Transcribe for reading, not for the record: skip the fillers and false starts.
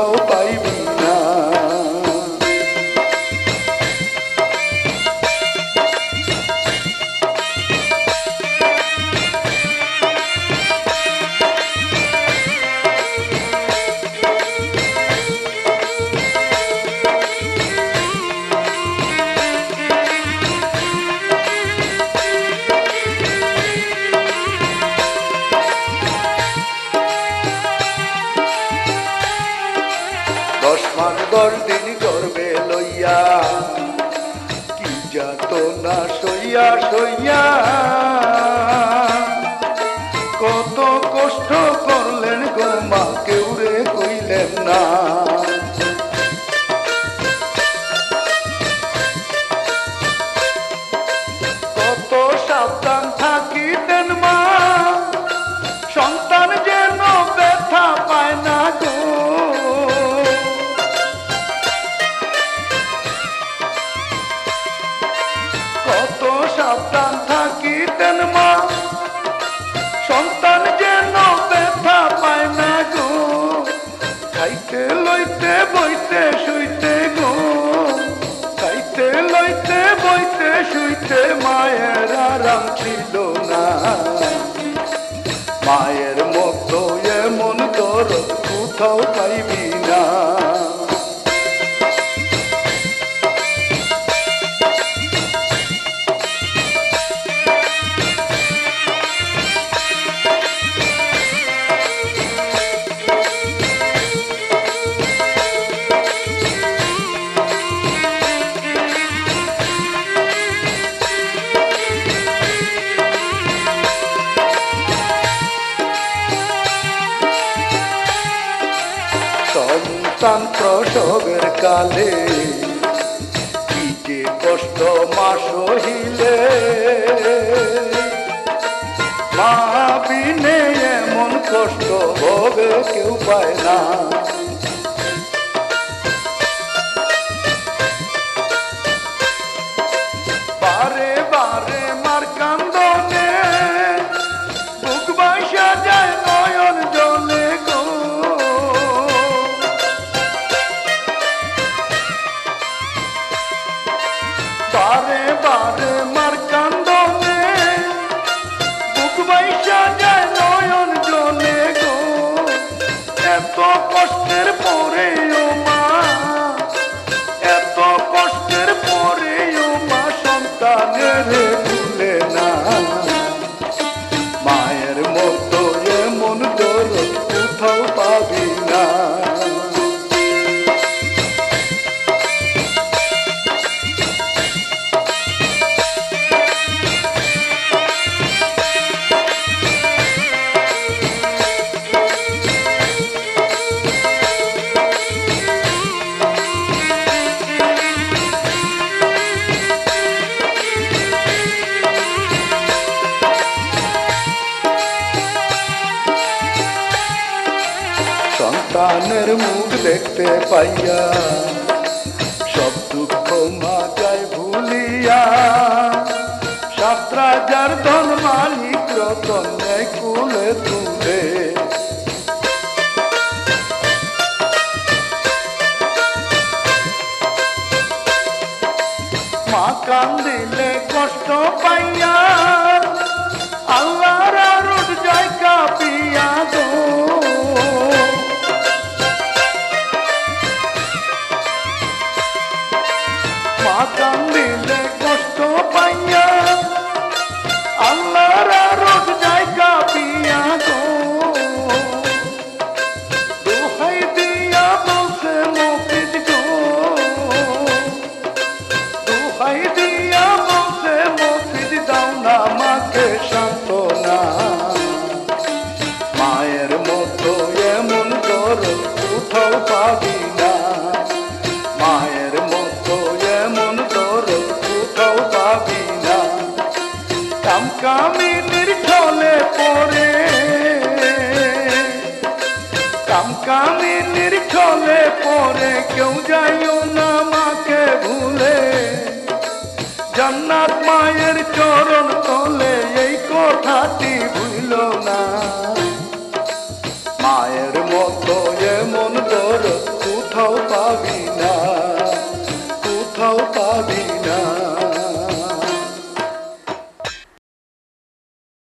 কোথাও পাইবি না। দশ মান 10 দিন গর্বে লইয়া কি যাতনা সইয়া সইয়া কত কষ্ট করলেন গো মা কেউ রে কইলেন না। কত সাবধান থাকিতেন মা সন্তান যেন ব্যথা পায় না গো। কত সাবধান থাকিতেন মা সন্তান যেন ব্যথা পায় না গো। খাইতে লইতে বইতে শুইতে গো, খাইতে লইতে বইতে শুইতে মায়ের আরাম ছিল না। মায়ের মতো এমন দরদ কোথাও পাইবি না। সন্তান প্রসবের কালে কি যে কষ্ট মা সহিলে, মা বিনে এমন কষ্ট হবে কেউ পায় না। বারে বারে মার কান্দনে বুক বাইসা যায় নয়ন জলে গো। বারে বারে মার কান্দনে বুক বাইসা যায় নয়ন জলে গো। এত কষ্টের পরেও মা, এত কষ্টের পরেও মা সন্তানের ভুলে না। মায়ের মতো এমন দরদ কোথাও পাবি না। সন্তানের মুখ দেখতে পাইয়া সব দুঃখ মা যায় ভুলিয়া। 7 রাজার ধন মালিক রতন নেয় কুলে তুলে। মা কান্দিলে কষ্ট পাইয়া আল্লাহর আরশ যায় কাঁপিয়া গো। মা কান্দিলে কষ্ট পাইয়া আল্লাহর আরশ যায় কাঁপিয়া গো। দোহাই দিয়া বলছে মফিজ গো, দোহাই দিয়া বলছে মফিজ দাও না মাকে সান্ত্বনা। মায়ের মতো এমন দরদ কোথাও পাবি না। মায়ের মতো এমন দরদ কোথাও পাবি না। কামকামিনীর ছলে পড়ে, কামকামিনীর ছলে পড়ে কেউ যাইও না মাকে ভুলে। জান্নাত মায়ের চরণ তলে এই কথাটি ভুল না। মায়ের মতো এমন দরদ কোথাও পাবি না।